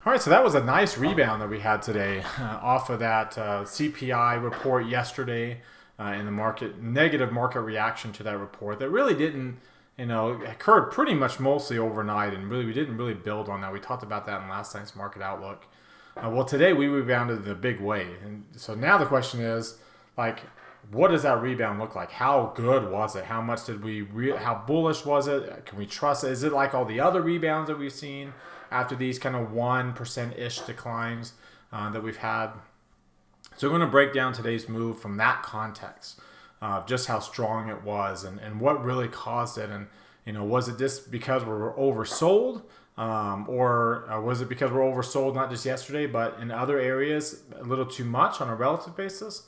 All right, so that was a nice rebound that we had today off of that CPI report yesterday in the market, negative market reaction to that report that really didn't, occurred pretty much mostly overnight, and really we didn't really build on that. We talked about that in last night's market outlook. Well, today we rebounded in a big way, and so now the question is, like, what does that rebound look like? How good was it? How much did how bullish was it? Can we trust it? Is it like all the other rebounds that we've seen after these kind of 1%-ish declines that we've had? So we're going to break down today's move from that context of just how strong it was and what really caused it. And, was it just because we were oversold? Or was it because we're oversold not just yesterday, but in other areas a little too much on a relative basis?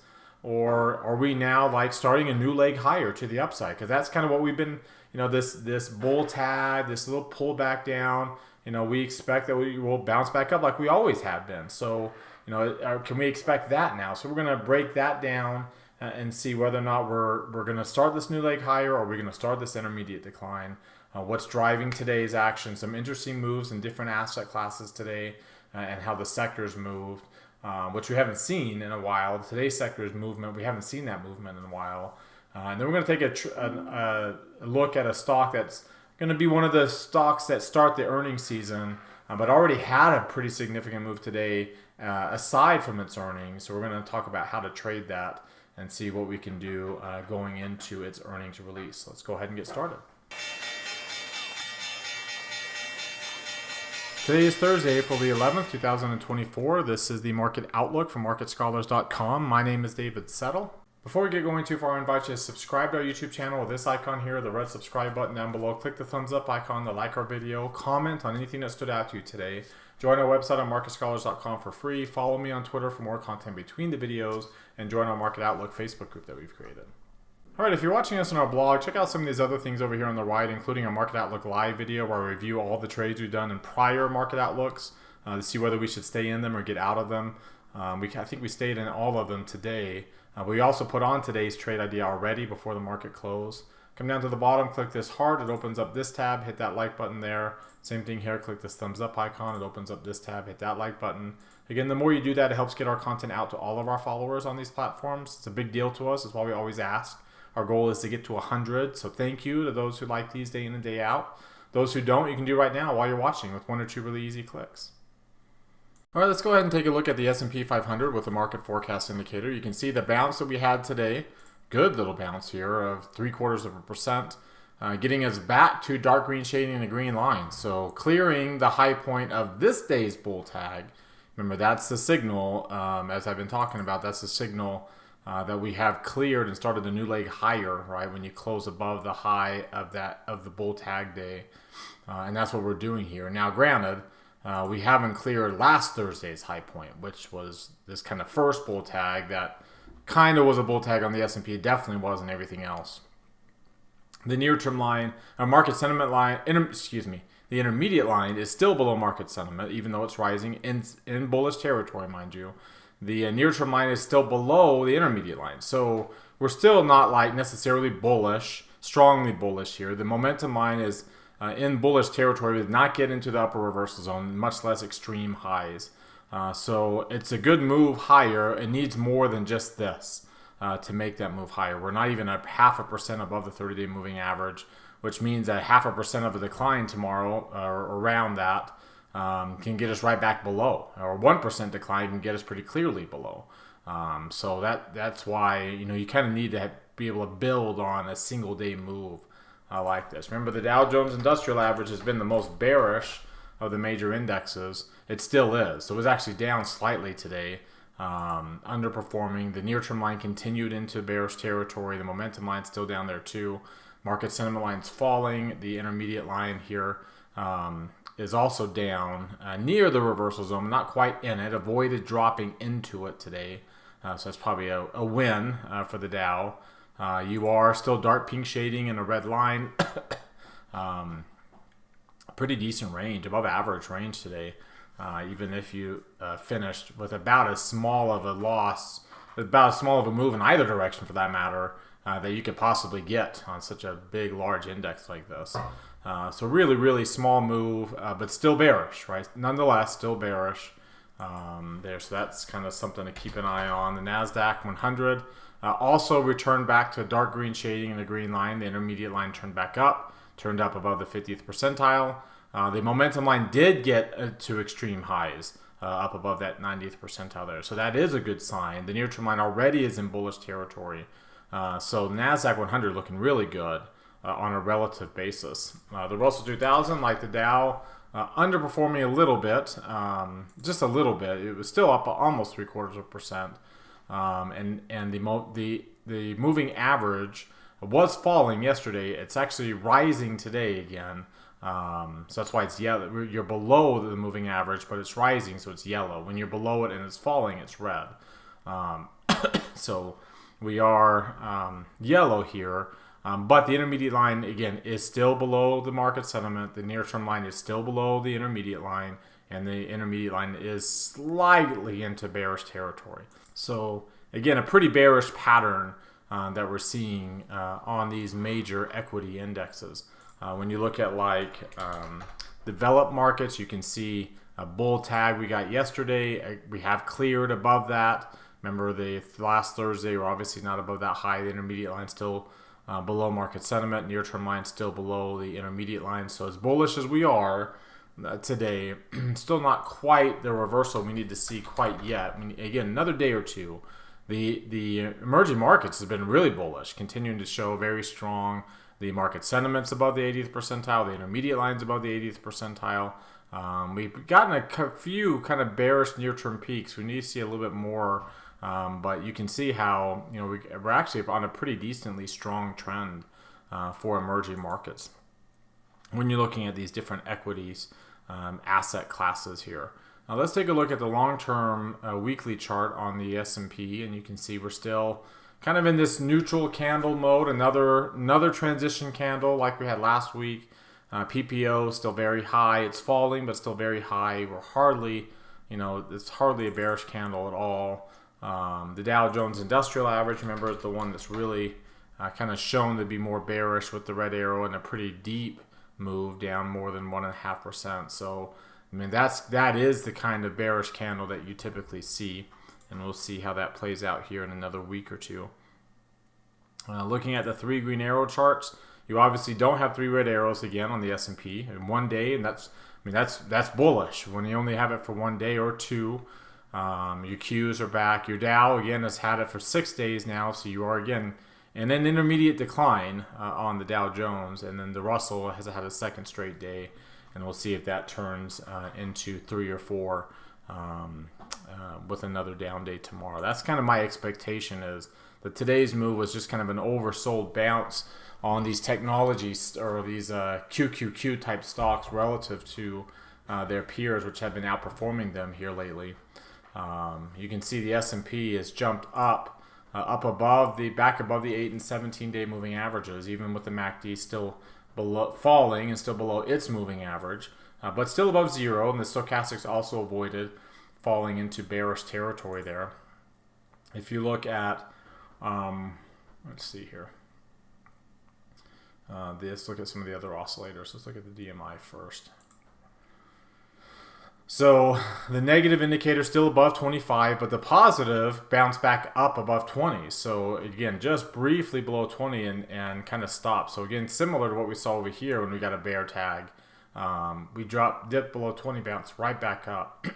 Or are we now like starting a new leg higher to the upside? Because that's kind of what we've been, this bull tag, this little pullback down. We expect that we will bounce back up like we always have been. So, can we expect that now? So we're going to break that down and see whether or not we're going to start this new leg higher, or we're going to start this intermediate decline. What's driving today's action? Some interesting moves in different asset classes today, and how the sectors moved. Which we haven't seen in a while. Today's sector's movement, we haven't seen that movement in a while. And then we're going to take a look at a stock that's going to be one of the stocks that start the earnings season, but already had a pretty significant move today aside from its earnings. So we're going to talk about how to trade that and see what we can do going into its earnings release. Let's go ahead and get started. Today is Thursday, April the 11th, 2024. This is the Market Outlook from MarketScholars.com. My name is David Settle. Before we get going too far, I invite you to subscribe to our YouTube channel with this icon here, the red subscribe button down below. Click the thumbs up icon to like our video. Comment on anything that stood out to you today. Join our website on MarketScholars.com for free. Follow me on Twitter for more content between the videos. And join our Market Outlook Facebook group that we've created. All right, if you're watching us on our blog, check out some of these other things over here on the right, including a Market Outlook live video where I review all the trades we've done in prior market outlooks to see whether we should stay in them or get out of them. I think we stayed in all of them today. We also put on today's trade idea already before the market closed. Come down to the bottom, click this heart. It opens up this tab. Hit that like button there. Same thing here. Click this thumbs up icon. It opens up this tab. Hit that like button. Again, the more you do that, it helps get our content out to all of our followers on these platforms. It's a big deal to us. That's why we always ask. Our goal is to get to 100, so thank you to those who like these day in and day out. Those who don't, you can do right now while you're watching with 1 or 2 really easy clicks. All right, let's go ahead and take a look at the S&P 500 with the market forecast indicator. You can see the bounce that we had today, good little bounce here of 0.75%, getting us back to dark green shading and a green line. So clearing the high point of this day's bull tag. Remember, that's the signal, as I've been talking about, that's the signal that we have cleared and started a new leg higher, right? When you close above the high of the bull tag day, and that's what we're doing here. Now, granted, we haven't cleared last Thursday's high point, which was this kind of first bull tag that kind of was a bull tag on the S&P. It definitely wasn't everything else. The near-term line, market sentiment line, the intermediate line is still below market sentiment, even though it's rising in bullish territory, mind you. The near-term line is still below the intermediate line. So we're still not like necessarily bullish, strongly bullish here. The momentum line is in bullish territory, but not get into the upper reversal zone, much less extreme highs. So it's a good move higher. It needs more than just this to make that move higher. We're not even a 0.5% above the 30-day moving average, which means that 0.5% of a decline tomorrow or around that can get us right back below, or 1% decline can get us pretty clearly below. So that's why you kind of need to be able to build on a single day move like this. Remember, the Dow Jones Industrial Average has been the most bearish of the major indexes. It still is. So it was actually down slightly today, underperforming. The near-term line continued into bearish territory. The momentum line's still down there too. Market sentiment line's falling. The intermediate line here is also down near the reversal zone, not quite in it. Avoided dropping into it today. So that's probably a win for the Dow. You are still dark pink shading and a red line. Pretty decent range, above average range today. Even if you finished with about as small of a loss, about as small of a move in either direction for that matter, that you could possibly get on such a big, large index like this. So really, really small move, but still bearish, right? Nonetheless, still bearish there. So that's kind of something to keep an eye on. The NASDAQ 100 also returned back to dark green shading in the green line. The intermediate line turned back up, turned up above the 50th percentile. The momentum line did get to extreme highs, up above that 90th percentile there. So that is a good sign. The near-term line already is in bullish territory. So NASDAQ 100 looking really good on a relative basis. The Russell 2000, like the Dow, underperforming a little bit, just a little bit. It was still up almost 0.75%. And the moving average was falling yesterday. It's actually rising today again. So that's why it's yellow. You're below the moving average, but it's rising, so it's yellow. When you're below it and it's falling, it's red. So we are yellow here. But the intermediate line, again, is still below the market sentiment. The near-term line is still below the intermediate line, and the intermediate line is slightly into bearish territory. So, again, a pretty bearish pattern that we're seeing on these major equity indexes. When you look at, like, developed markets, you can see a bull tag we got yesterday. We have cleared above that. Remember, the last Thursday, we're obviously not above that high. The intermediate line still below market sentiment. Near-term line still below the intermediate line. So as bullish as we are today, still not quite the reversal we need to see quite yet. I mean, again, another day or two. The emerging markets have been really bullish, continuing to show very strong. The market sentiment's above the 80th percentile. The intermediate line's above the 80th percentile. We've gotten a few kind of bearish near-term peaks. We need to see a little bit more. But you can see how we're actually on a pretty decently strong trend for emerging markets when you're looking at these different equities, asset classes here. Now let's take a look at the long-term weekly chart on the S&P, and you can see we're still kind of in this neutral candle mode. Another transition candle like we had last week. PPO still very high. It's falling, but still very high. We're hardly, it's hardly a bearish candle at all. The Dow Jones Industrial Average, remember, is the one that's really kind of shown to be more bearish with the red arrow and a pretty deep move down more than 1.5%. So, I mean, that is the kind of bearish candle that you typically see, and we'll see how that plays out here in another week or two. Looking at the 3 green arrow charts, you obviously don't have 3 red arrows again on the S&P in one day, and that's bullish when you only have it for 1 day or 2. Your Qs are back. Your Dow, again, has had it for 6 days now, so you are, again, in an intermediate decline on the Dow Jones, and then the Russell has had a second straight day, and we'll see if that turns into 3 or 4 with another down day tomorrow. That's kind of my expectation, is that today's move was just kind of an oversold bounce on these technologies or these QQQ type stocks relative to their peers, which have been outperforming them here lately. You can see the S&P has jumped up back above the 8 and 17 day moving averages, even with the MACD still falling and still below its moving average, but still above 0. And the stochastics also avoided falling into bearish territory there. If you look at, let's see here. Let's look at some of the other oscillators. Let's look at the DMI first. So the negative indicator still above 25, but the positive bounced back up above 20. So again, just briefly below 20 and kind of stopped. So again, similar to what we saw over here when we got a bear tag. We dipped below 20, bounced right back up.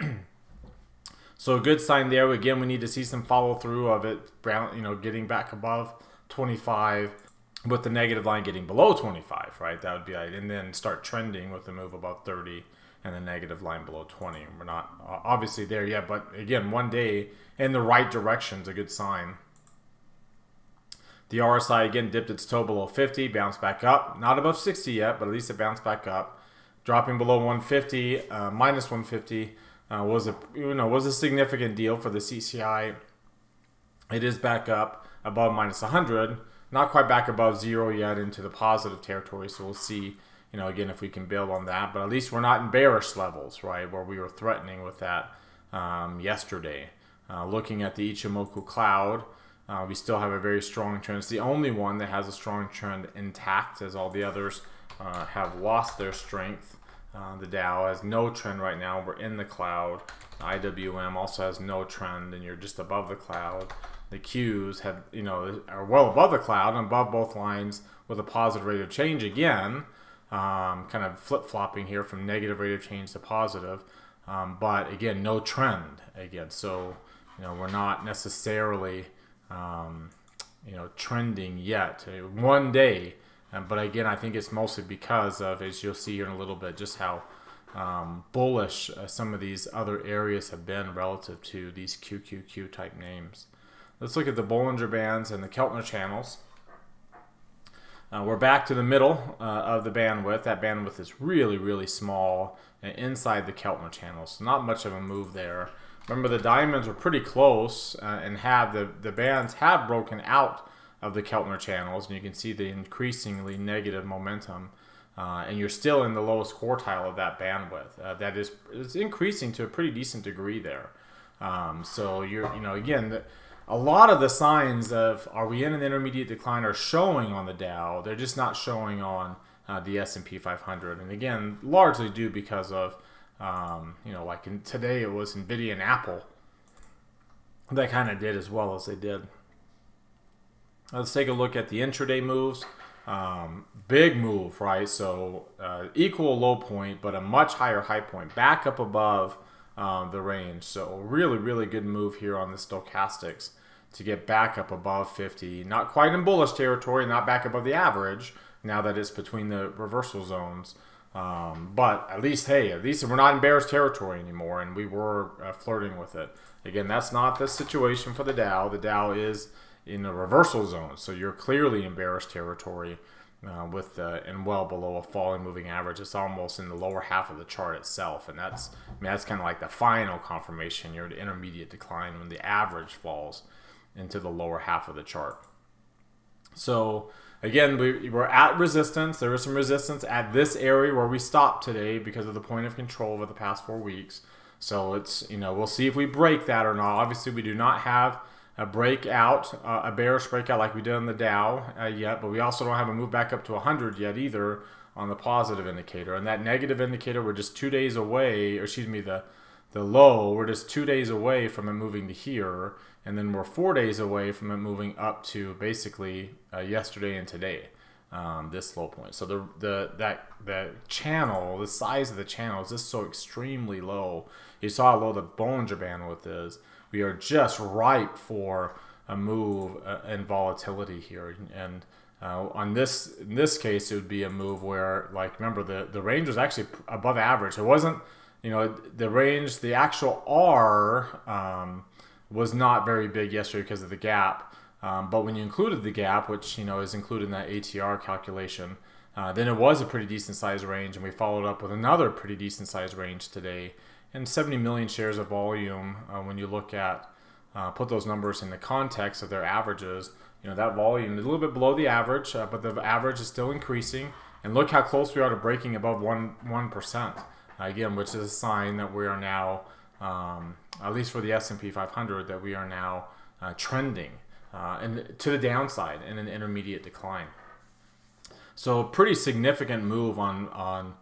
So a good sign there. Again, we need to see some follow through of it, getting back above 25 with the negative line getting below 25, right? That would be right. And then start trending with the move above 30. And the negative line below 20. We're not obviously there yet, but again, 1 day in the right direction is a good sign. The RSI again dipped its toe below 50, bounced back up, not above 60 yet, but at least it bounced back up, dropping below 150, minus 150 was a significant deal for the CCI. It is back up above minus 100, not quite back above 0 yet into the positive territory, so we'll see. Again, if we can build on that, but at least we're not in bearish levels, right, where we were threatening with that yesterday. Looking at the Ichimoku cloud, we still have a very strong trend. It's the only one that has a strong trend intact, as all the others have lost their strength. The Dow has no trend right now. We're in the cloud. IWM also has no trend, and you're just above the cloud. The Qs have, are well above the cloud and above both lines with a positive rate of change again, kind of flip-flopping here from negative rate of change to positive. But again, no trend again. So, we're not necessarily, trending yet. One day. But again, I think it's mostly because of, as you'll see here in a little bit, just how bullish some of these other areas have been relative to these QQQ type names. Let's look at the Bollinger Bands and the Keltner channels. We're back to the middle of the bandwidth. That bandwidth is really, really small inside the Keltner channels. So not much of a move there. Remember, the diamonds are pretty close and have the bands have broken out of the Keltner channels, and you can see the increasingly negative momentum, and you're still in the lowest quartile of that bandwidth. That is, it's increasing to a pretty decent degree there. So you're, again, a lot of the signs of are we in an intermediate decline are showing on the Dow. They're just not showing on the S&P 500, and again, largely due because of like today it was Nvidia and Apple that kind of did as well as they did. Let's take a look at the intraday moves. Big move, right? So equal low point, but a much higher high point, back up above the range. So really, really good move here on the stochastics to get back up above 50. Not quite in bullish territory, not back above the average, now that it's between the reversal zones. But at least we're not in bearish territory anymore, and we were flirting with it. Again, that's not the situation for the Dow. The Dow is in the reversal zone, so you're clearly in bearish territory with and well below a falling moving average. It's almost in the lower half of the chart itself, and that's kind of like the final confirmation. You're at intermediate decline when the average falls into the lower half of the chart. So again, we're at resistance. There is some resistance at this area where we stopped today because of the point of control over the past 4 weeks. So it's, we'll see if we break that or not. Obviously, we do not have a breakout, a bearish breakout like we did on the Dow yet, but we also don't have a move back up to 100 yet either on the positive indicator. And that negative indicator, we're just 2 days away, or excuse me, the low, we're just 2 days away from it moving to here, and then we're 4 days away from it moving up to basically yesterday and today, this low point. So the channel, the size of the channel is just so extremely low. You saw how low the Bollinger bandwidth is. We are just ripe for a move in volatility here, and in this case, it would be a move where, like, remember the range was actually above average. It wasn't, the range, the actual R was not very big yesterday because of the gap, but when you included the gap, which is included in that ATR calculation, then it was a pretty decent size range, and we followed up with another pretty decent size range today. And 70 million shares of volume, when you look at, put those numbers in the context of their averages, that volume is a little bit below the average, but the average is still increasing. And look how close we are to breaking above 1%, again, which is a sign that we are now, at least for the S&P 500, that we are now trending and to the downside in an intermediate decline. So pretty significant move on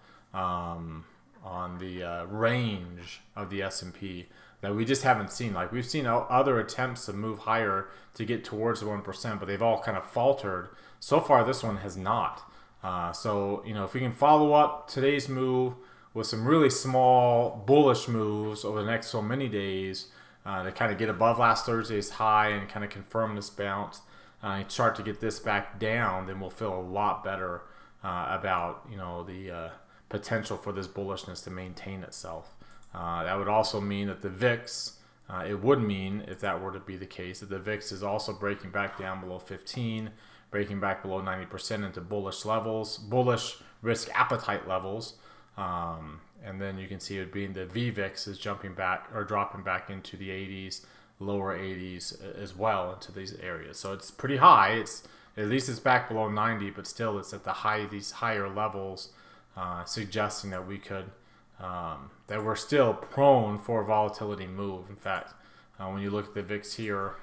the range of the S&P that we just haven't seen. Like, we've seen other attempts to move higher to get towards the 1%, but they've all kind of faltered. So far, this one has not. So, if we can follow up today's move with some really small bullish moves over the next so many days to kind of get above last Thursday's high and kind of confirm this bounce and start to get this back down, then we'll feel a lot better about, the potential for this bullishness to maintain itself. That would also mean that the VIX, it would mean, if that were to be the case, that the VIX is also breaking back down below 15, breaking back below 90% into bullish levels, bullish risk appetite levels. And then you can see it being the VVIX is jumping back or dropping back into the 80s, lower 80s as well into these areas. So it's pretty high. At least it's back below 90, but still it's at these higher levels, suggesting that we could, that we're still prone for a volatility move. In fact, when you look at the VIX here,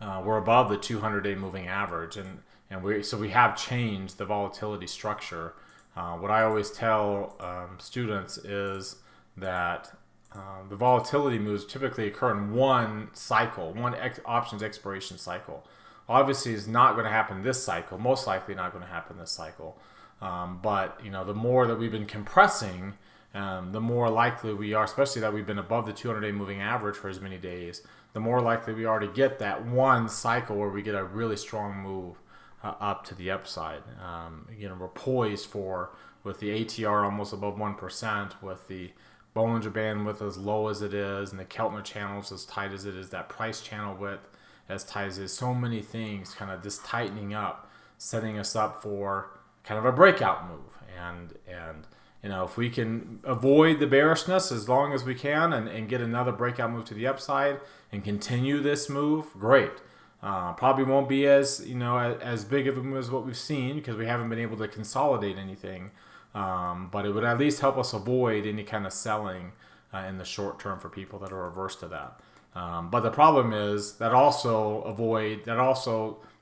we're above the 200-day moving average, and and we have changed the volatility structure. What I always tell students is that the volatility moves typically occur in one cycle, options expiration cycle. Obviously, it's not going to happen this cycle. Most likely, not going to happen this cycle. But the more that we've been compressing, the more likely we are, especially that we've been above the 200-day moving average for as many days, the more likely we are to get that one cycle where we get a really strong move up to the upside. We're poised for, with the ATR almost above 1%, with the Bollinger Band width as low as it is, and the Keltner channels as tight as it is, that price channel width as tight as it is, so many things kind of just tightening up, setting us up for kind of a breakout move. And if we can avoid the bearishness as long as we can and get another breakout move to the upside and continue this move, great. Probably won't be as big of a move as what we've seen because we haven't been able to consolidate anything. But it would at least help us avoid any kind of selling in the short term for people that are averse to that. But the problem is that also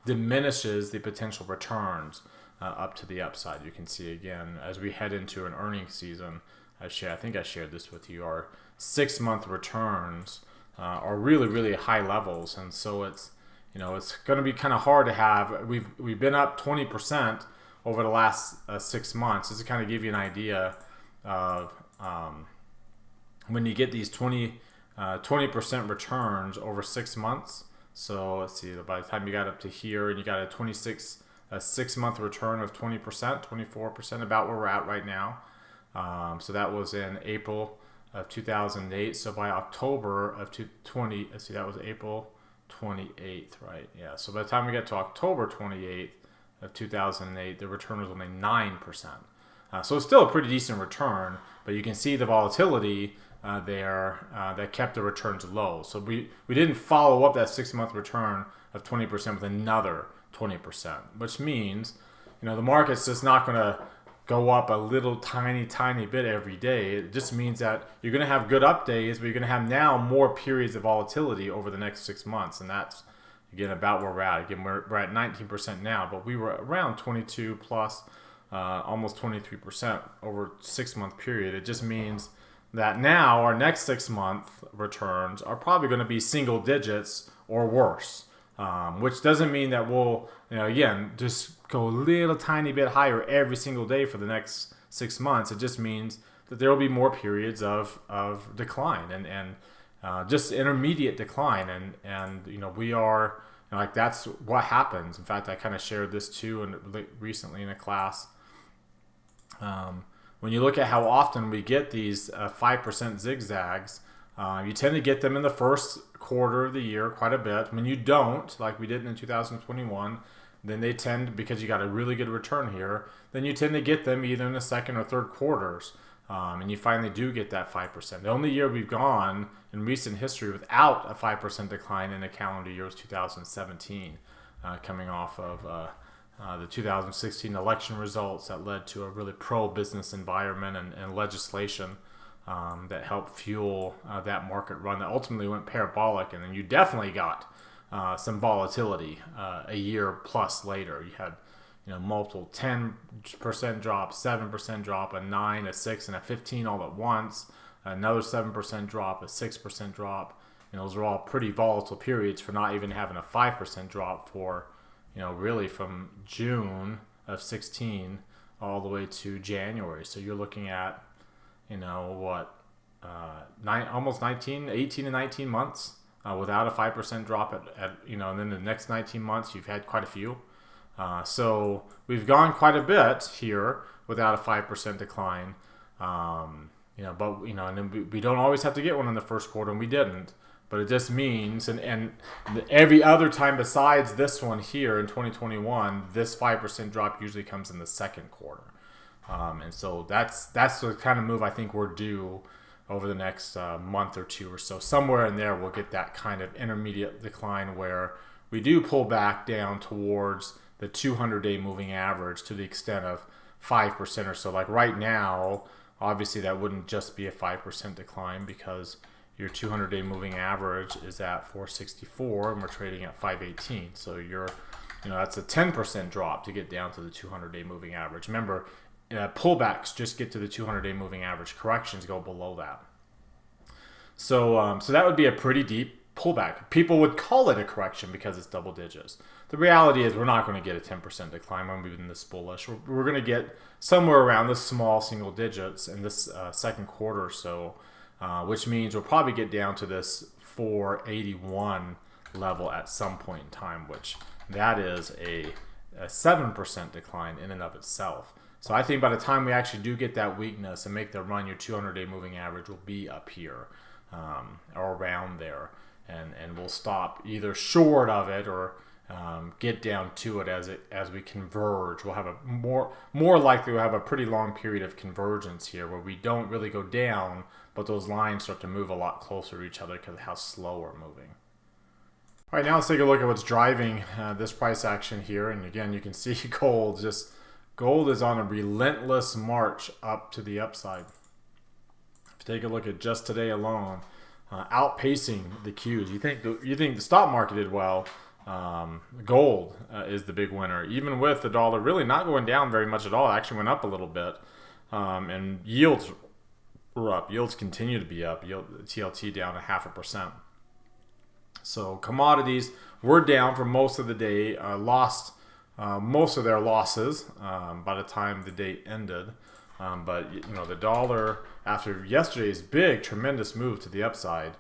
diminishes the potential returns up to the upside. You can see again as we head into an earnings season. I think I shared this with you. Our 6-month returns are really, really high levels, and so it's going to be kind of hard to have. We've been up 20% over the last 6 months. Just to kind of give you an idea of when you get these 20% returns over 6 months. So let's see, by the time you got up to here and you got a 6-month return of 20%, 24%, about where we're at right now. So that was in April of 2008. So by October of 2020, let's see, that was April 28th, right? Yeah. So by the time we get to October 28th of 2008, the return was only 9%. So it's still a pretty decent return, but you can see the volatility there that kept the returns low. So we didn't follow up that 6-month return of 20% with another 20%, which means the market's just not going to go up a little tiny bit every day. It just means that you're going to have good up days, but you're going to have now more periods of volatility over the next 6 months, and that's again about where we're at. Again, we're at 19% now, but we were around 22 plus, almost 23% over 6-month period. It just means that now our next 6-month returns are probably going to be single digits or worse, which doesn't mean that we'll, again, just go a little tiny bit higher every single day for the next 6 months. It just means that there will be more periods of decline and just intermediate decline. And we are, that's what happens. In fact, I kind of shared this too recently in a class. When you look at how often we get these 5% zigzags, you tend to get them in the first quarter of the year quite a bit. When you don't, like we did in 2021, then they tend, because you got a really good return here, then you tend to get them either in the second or third quarters. And you finally do get that 5%. The only year we've gone in recent history without a 5% decline in a calendar year was 2017, coming off of the 2016 election results that led to a really pro-business environment and legislation that helped fuel that market run that ultimately went parabolic. And then you definitely got some volatility a year plus later. You had multiple 10% drop, 7% drop, a 9, a 6, and a 15 all at once. Another 7% drop, a 6% drop. Those are all pretty volatile periods for not even having a 5% drop for, really from June of 16 all the way to January. So you're looking at, almost 18 to 19 months without a 5% drop and then the next 19 months you've had quite a few. So we've gone quite a bit here without a 5% decline. And then we don't always have to get one in the first quarter, and we didn't. But it just means, and every other time besides this one here in 2021, this 5% drop usually comes in the second quarter. And so that's the kind of move I think we're due over the next month or two or so. Somewhere in there, we'll get that kind of intermediate decline where we do pull back down towards the 200-day moving average to the extent of 5% or so. Like right now, obviously that wouldn't just be a 5% decline because your 200-day moving average is at 464 and we're trading at 518. So you're That's a 10% drop to get down to the 200-day moving average. Remember, pullbacks just get to the 200-day moving average. Corrections go below that. So that would be a pretty deep pullback. People would call it a correction because it's double digits. The reality is we're not going to get a 10% decline when we've been this bullish. We're going to get somewhere around this small single digits in this second quarter or so, which means we'll probably get down to this 481 level at some point in time, which that is a 7% decline in and of itself. So I think by the time we actually do get that weakness and make the run, your 200-day moving average will be up here or around there. And we'll stop either short of it or get down to it as we converge. We'll have a more likely we'll have a pretty long period of convergence here where we don't really go down, but those lines start to move a lot closer to each other because of how slow we're moving. All right, now let's take a look at what's driving this price action here. And again, you can see gold is on a relentless march up to the upside. If you take a look at just today alone, outpacing the Qs. You think the stock market did well. Gold is the big winner, even with the dollar really not going down very much at all. It actually went up a little bit, and yields were up. Yields continue to be up. TLT down 0.5%. So commodities were down for most of the day. Lost most of their losses by the time the day ended. But the dollar, after yesterday's big, tremendous move to the upside,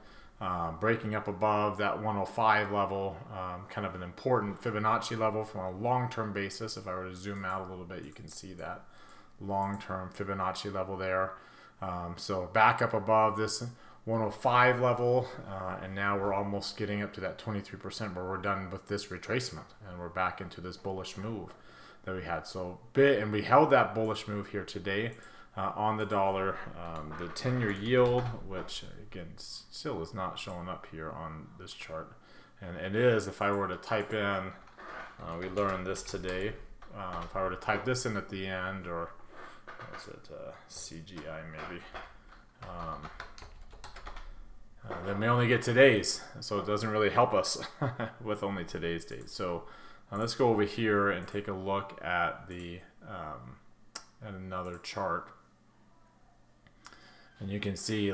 breaking up above that 105 level, kind of an important Fibonacci level from a long-term basis. If I were to zoom out a little bit, you can see that long-term Fibonacci level there. So back up above this 105 level, and now we're almost getting up to that 23% where we're done with this retracement, and we're back into this bullish move that we had. So and we held that bullish move here today on the dollar. The 10-year yield, which again still is not showing up here on this chart, and it is, if I were to type in, we learned this today, if I were to type this in at the end, or what's it, CGI maybe, then we only get today's, so it doesn't really help us with only today's date. So let's go over here and take a look at at another chart, and you can see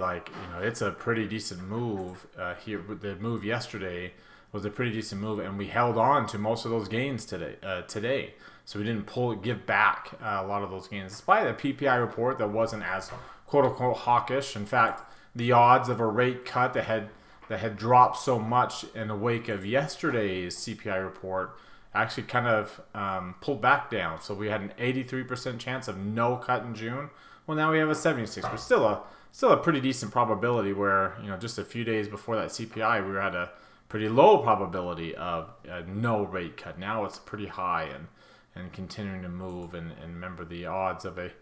it's a pretty decent move here. The move yesterday was a pretty decent move, and we held on to most of those gains today. So we didn't give back a lot of those gains, despite a PPI report that wasn't as quote unquote hawkish. In fact, the odds of a rate cut that had dropped so much in the wake of yesterday's CPI report actually kind of pulled back down. So we had an 83% chance of no cut in June. Well, now we have a 76%, but still a pretty decent probability where, just a few days before that CPI, we were at a pretty low probability of no rate cut. Now it's pretty high and continuing to move. And remember, the odds of a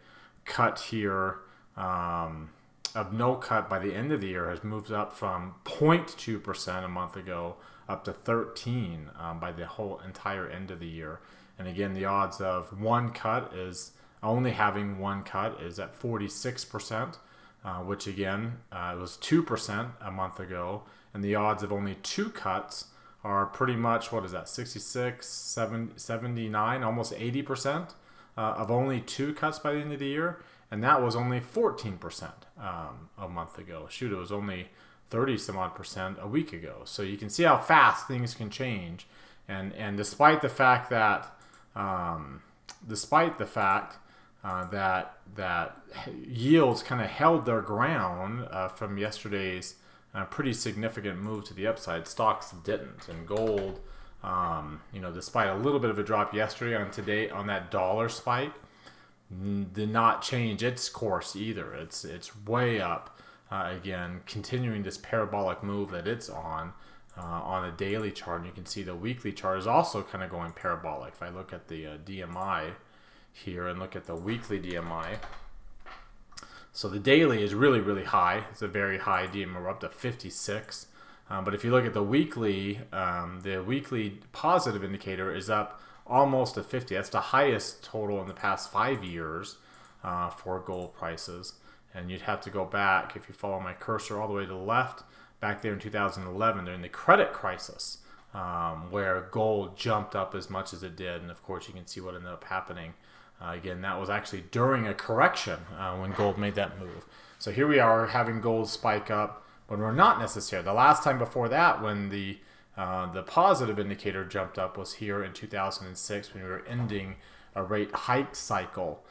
cut here, of no cut by the end of the year, has moved up from 0.2% a month ago up to 13 by the whole entire end of the year. And again, the odds of only having one cut is at 46%, which again, it was 2% a month ago. And the odds of only two cuts are pretty much, 66, 79, almost 80% of only two cuts by the end of the year. And that was only 14% a month ago. Shoot, it was only 30 some odd percent a week ago. So you can see how fast things can change. And despite the fact that that yields kind of held their ground from yesterday's pretty significant move to the upside, stocks didn't. And gold, despite a little bit of a drop yesterday on that dollar spike, did not change its course either. It's way up again, continuing this parabolic move that it's on a daily chart. And you can see the weekly chart is also kind of going parabolic. If I look at the DMI here and look at the weekly DMI, so the daily is really, really high. It's a very high DMI. We're up to 56. But if you look at the weekly positive indicator is up almost to 50. That's the highest total in the past 5 years for gold prices. And you'd have to go back, if you follow my cursor all the way to the left, back there in 2011 during the credit crisis. where gold jumped up as much as it did. And of course, you can see what ended up happening. Again, that was actually during a correction when gold made that move. So here we are having gold spike up, but we're not necessarily. The last time before that, when the positive indicator jumped up, was here in 2006 when we were ending a rate hike cycle.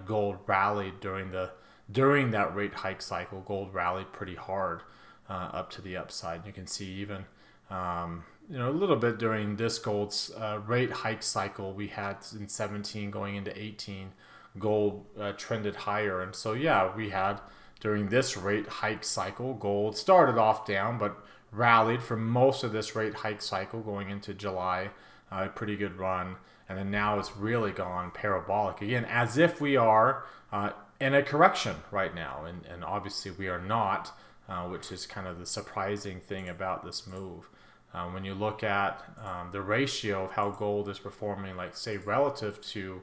Gold rallied during that rate hike cycle. Gold rallied pretty hard up to the upside. You can see even a little bit during this gold's rate hike cycle we had in 17 going into 18. Gold trended higher, and so yeah, we had during this rate hike cycle, gold started off down but rallied for most of this rate hike cycle going into July. A pretty good run, and then now it's really gone parabolic again, as if we are in a correction right now, and obviously we are not, which is kind of the surprising thing about this move. When you look at the ratio of how gold is performing, like say relative to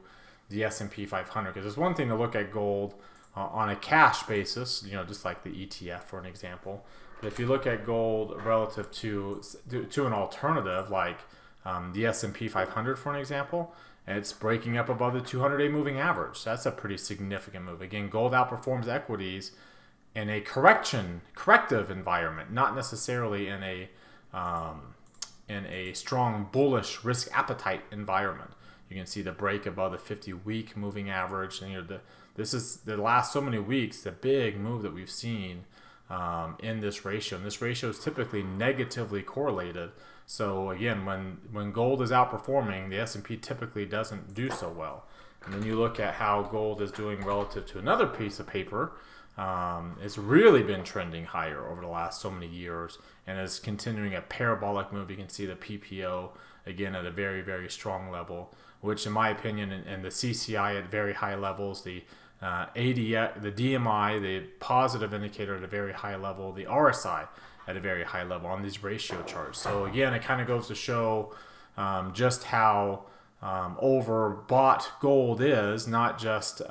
the S&P 500, because it's one thing to look at gold on a cash basis, just like the ETF for an example. But if you look at gold relative to an alternative like the S&P 500 for an example, it's breaking up above the 200-day moving average. That's a pretty significant move. Again, gold outperforms equities in a corrective environment, not necessarily in a strong bullish risk appetite environment. You can see the break above the 50-week moving average, and this is the last so many weeks, the big move that we've seen in this ratio. And this ratio is typically negatively correlated. So again, when gold is outperforming, the S&P typically doesn't do so well. And then you look at how gold is doing relative to another piece of paper. It's really been trending higher over the last so many years, and is continuing a parabolic move. You can see the PPO again at a very, very strong level, which in my opinion, and the CCI at very high levels, the the DMI, the positive indicator at a very high level, the RSI at a very high level on these ratio charts. So again, it kind of goes to show just how overbought gold is, not just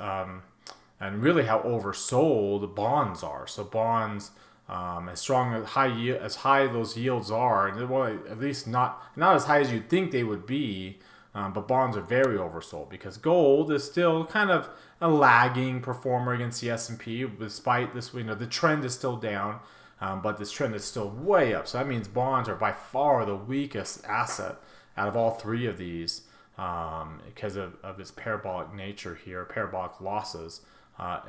and really how oversold bonds are. So bonds, as strong as high those yields are, and well, at least not as high as you'd think they would be, but bonds are very oversold because gold is still kind of a lagging performer against the S&P. Despite this, the trend is still down, but this trend is still way up. So that means bonds are by far the weakest asset out of all three of these because of its parabolic nature here, parabolic losses.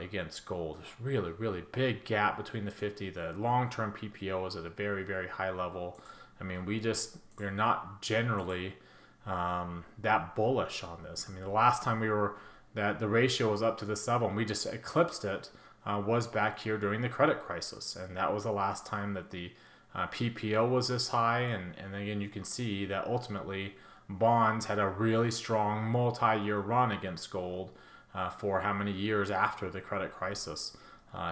Against gold. There's really, really big gap between the 50. The long-term PPO is at a very, very high level. I mean, we're not generally that bullish on this. I mean, the last time that the ratio was up to this level and we just eclipsed it was back here during the credit crisis. And that was the last time that the PPO was this high. And again, you can see that ultimately bonds had a really strong multi-year run against gold for how many years after the credit crisis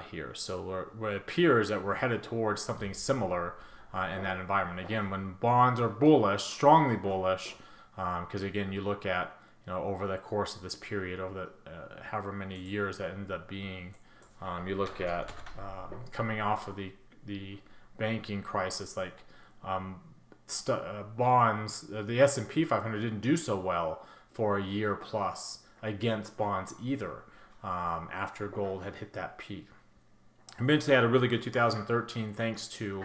here. So it appears that we're headed towards something similar in that environment. Again, when bonds are bullish, strongly bullish, because again, you look at over the course of this period, over the however many years that ended up being, you look at coming off of the banking crisis, like bonds, the S&P 500 didn't do so well for a year plus against bonds either after gold had hit that peak. Eventually had a really good 2013 thanks to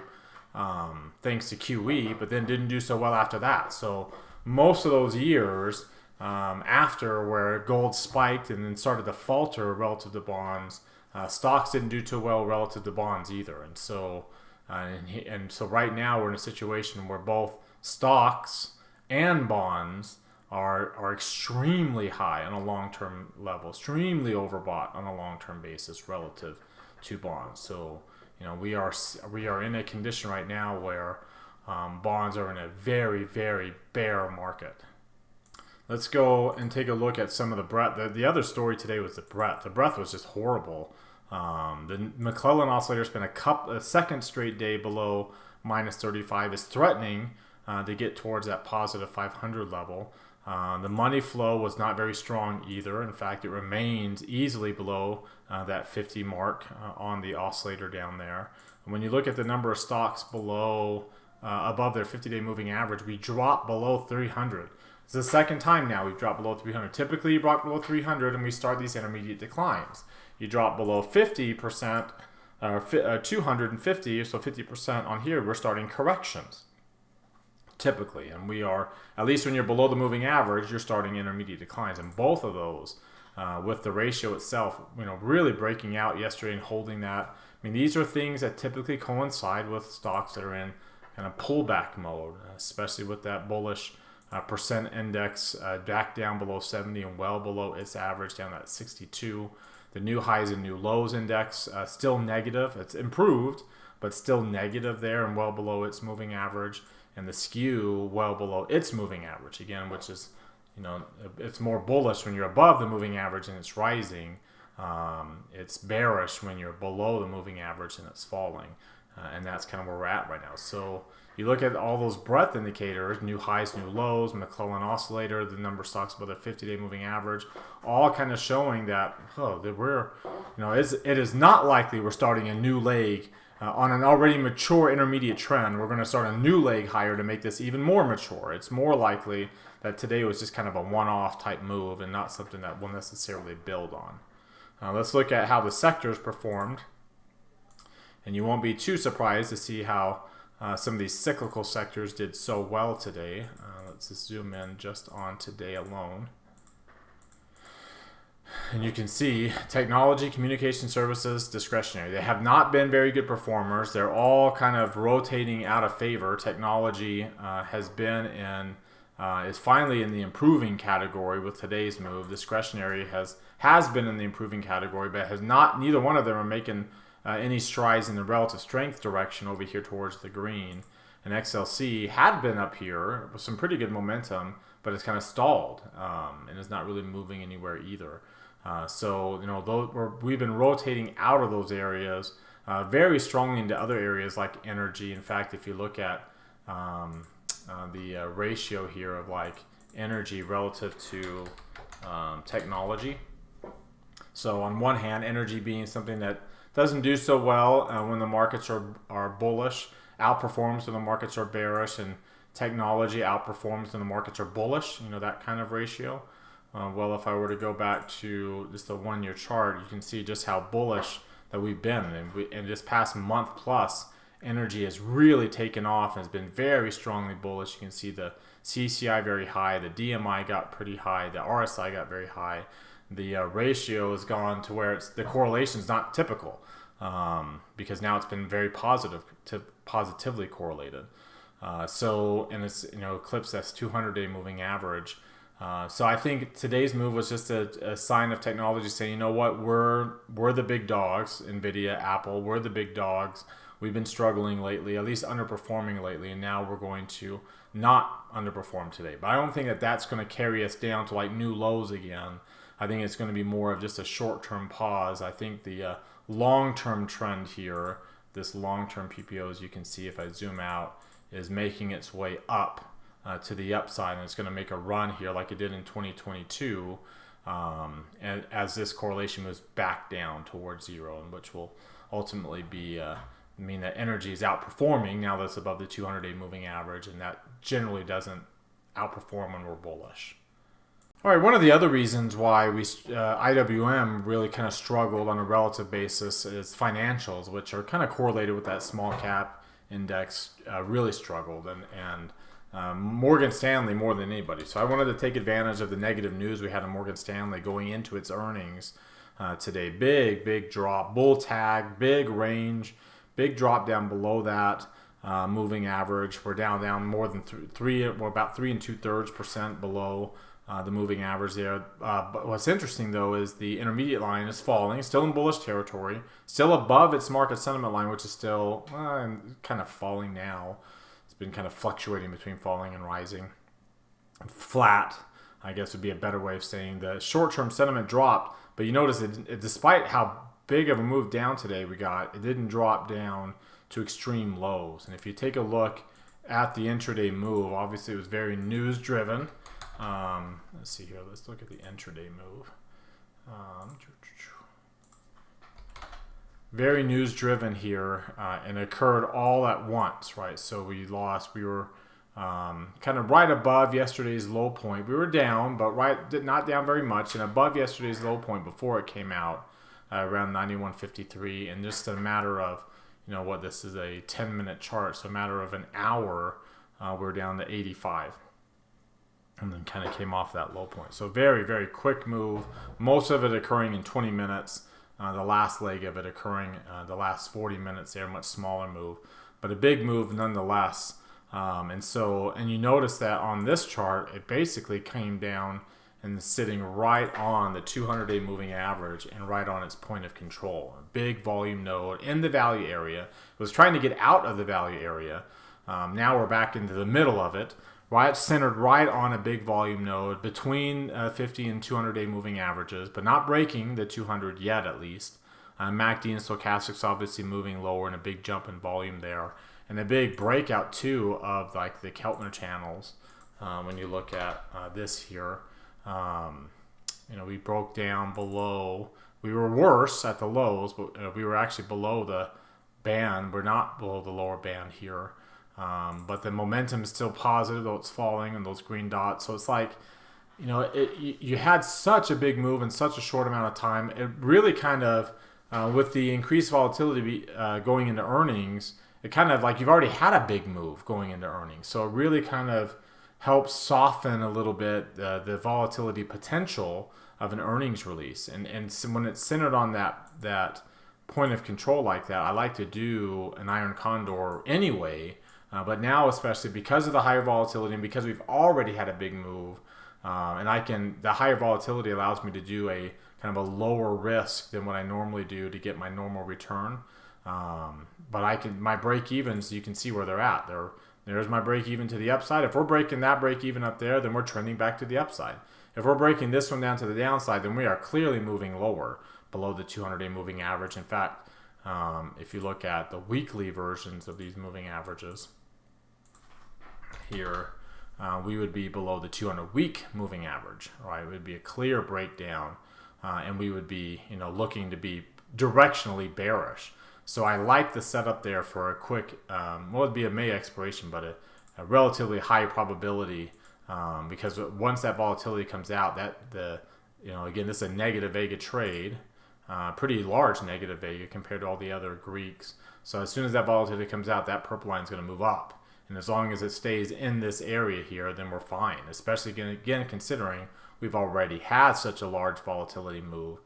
QE, but then didn't do so well after that. So most of those years after where gold spiked and then started to falter relative to bonds, stocks didn't do too well relative to bonds either. And so so right now we're in a situation where both stocks and bonds are extremely high on a long-term level, extremely overbought on a long-term basis relative to bonds. So we are in a condition right now where bonds are in a very, very bear market. Let's go and take a look at some of the breadth. The other story today was the breadth. The breadth was just horrible. The McClellan oscillator spent a second straight day below minus 35. Is threatening to get towards that positive 500 level. The money flow was not very strong either. In fact, it remains easily below that 50 mark on the oscillator down there. And when you look at the number of stocks below above their 50-day moving average, we dropped below 300. It's the second time now we've dropped below 300. Typically, you drop below 300 and we start these intermediate declines. You drop below 50%, 250, so 50% on here, we're starting corrections. Typically, and we are, at least when you're below the moving average, you're starting intermediate declines. And both of those, with the ratio itself, really breaking out yesterday and holding that. I mean, these are things that typically coincide with stocks that are in kind of pullback mode, especially with that bullish percent index back down below 70 and well below its average down at 62. The new highs and new lows index still negative. It's improved, but still negative there and well below its moving average. And the skew well below its moving average again, which is, it's more bullish when you're above the moving average and it's rising. It's bearish when you're below the moving average and it's falling. And that's kind of where we're at right now. So you look at all those breadth indicators, new highs, new lows, McClellan oscillator, the number of stocks above the 50-day moving average, all kind of showing that, that we're, it is not likely we're starting a new leg on an already mature intermediate trend. We're going to start a new leg higher to make this even more mature. It's more likely that today was just kind of a one-off type move and not something that we'll necessarily build on. Let's look at how the sectors performed. And you won't be too surprised to see how some of these cyclical sectors did so well today. Let's just zoom in just on today alone. And you can see technology, communication services, discretionary. They have not been very good performers. They're all kind of rotating out of favor. Technology has been is finally in the improving category with today's move. Discretionary has been in the improving category, but has not. Neither one of them are making any strides in the relative strength direction over here towards the green. And XLC had been up here with some pretty good momentum, but it's kind of stalled and is not really moving anywhere either. We've been rotating out of those areas very strongly into other areas like energy. In fact, if you look at the ratio here of like energy relative to technology. So on one hand, energy being something that doesn't do so well when the markets are bullish, outperforms when the markets are bearish, and technology outperforms when the markets are bullish, that kind of ratio. Well, if I were to go back to just the one-year chart, you can see just how bullish that we've been. And in this past month plus, energy has really taken off and has been very strongly bullish. You can see the CCI very high, the DMI got pretty high, the RSI got very high. The ratio has gone to where the correlation is not typical because now it's been very positively correlated. And it's eclipsed that's 200-day moving average. So I think today's move was just a sign of technology saying, we're the big dogs, NVIDIA, Apple, we're the big dogs. We've been struggling lately, at least underperforming lately, and now we're going to not underperform today. But I don't think that that's going to carry us down to like new lows again. I think it's going to be more of just a short-term pause. I think the long-term trend here, this long-term PPO, as you can see if I zoom out, is making its way up to the upside, and it's going to make a run here like it did in 2022 and as this correlation moves back down towards zero, and which will ultimately mean that energy is outperforming now that it's above the 200-day moving average, and that generally doesn't outperform when we're bullish. All right, one of the other reasons why IWM really kind of struggled on a relative basis is financials, which are kind of correlated with that small cap index, really struggled, and Morgan Stanley more than anybody. So I wanted to take advantage of the negative news we had on Morgan Stanley going into its earnings today. Big drop, bull tag, big range, big drop down below that moving average. We're down more than we're about 3 2/3% below the moving average there. But what's interesting though is the intermediate line is falling, still in bullish territory, still above its market sentiment line, which is still kind of falling now. It's been kind of fluctuating between falling and rising. Flat, I guess would be a better way of saying the short-term sentiment dropped, but you notice despite how big of a move down today we got, it didn't drop down to extreme lows. And if you take a look at the intraday move, obviously it was very news driven. Let's see here. Let's look at the intraday move. very news driven here, and it occurred all at once, right? So we were kind of right above yesterday's low point. We were down, but not down very much, and above yesterday's low point before it came out, around 91.53. And just a matter of, this is a 10-minute chart, so a matter of an hour, we're down to 85. And then kind of came off that low point. So very, very quick move. Most of it occurring in 20 minutes. The last leg of it occurring the last 40 minutes there, much smaller move. But a big move nonetheless. And you notice that on this chart, it basically came down and is sitting right on the 200-day moving average and right on its point of control. A big volume node in the value area. It was trying to get out of the value area. Now we're back into the middle of it. Right, centered right on a big volume node between 50 and 200-day moving averages, but not breaking the 200 yet, at least. MACD and stochastics obviously moving lower, and a big jump in volume there, and a big breakout too of like the Keltner channels. When you look at this here, we broke down below. We were worse at the lows, but we were actually below the band. We're not below the lower band here. But the momentum is still positive, though it's falling, and those green dots. So it's like, you had such a big move in such a short amount of time. It really kind of, with the increased volatility going into earnings, it kind of like you've already had a big move going into earnings. So it really kind of helps soften a little bit the volatility potential of an earnings release. And so when it's centered on that point of control like that, I like to do an iron condor anyway. But now, especially because of the higher volatility and because we've already had a big move, the higher volatility allows me to do a kind of a lower risk than what I normally do to get my normal return. But my break evens, you can see where they're at. There's my break even to the upside. If we're breaking that break even up there, then we're trending back to the upside. If we're breaking this one down to the downside, then we are clearly moving lower below the 200-day moving average. In fact, if you look at the weekly versions of these moving averages, here, we would be below the 200-week moving average, right? It would be a clear breakdown, and we would be, looking to be directionally bearish. So I like the setup there for a quick, it'd be a May expiration, but a relatively high probability, because once that volatility comes out, again, this is a negative vega trade, pretty large negative vega compared to all the other Greeks. So as soon as that volatility comes out, that purple line is going to move up. And as long as it stays in this area here, then we're fine. Especially, again considering we've already had such a large volatility move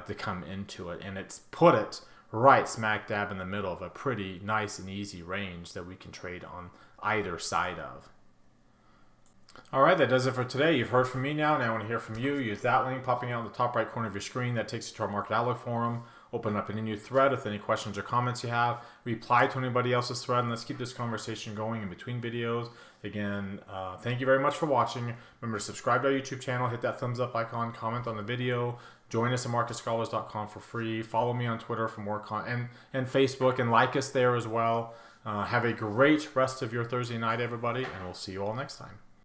to come into it. And it's put it right smack dab in the middle of a pretty nice and easy range that we can trade on either side of. All right, that does it for today. You've heard from me now. Now I want to hear from you. Use that link popping out in the top right corner of your screen. That takes you to our Market Outlook forum. Open up any new thread with any questions or comments you have. Reply to anybody else's thread, and let's keep this conversation going in between videos. Again, thank you very much for watching. Remember to subscribe to our YouTube channel, hit that thumbs up icon, comment on the video. Join us at marketscholars.com for free. Follow me on Twitter for more content, and Facebook, and like us there as well. Have a great rest of your Thursday night, everybody, and we'll see you all next time.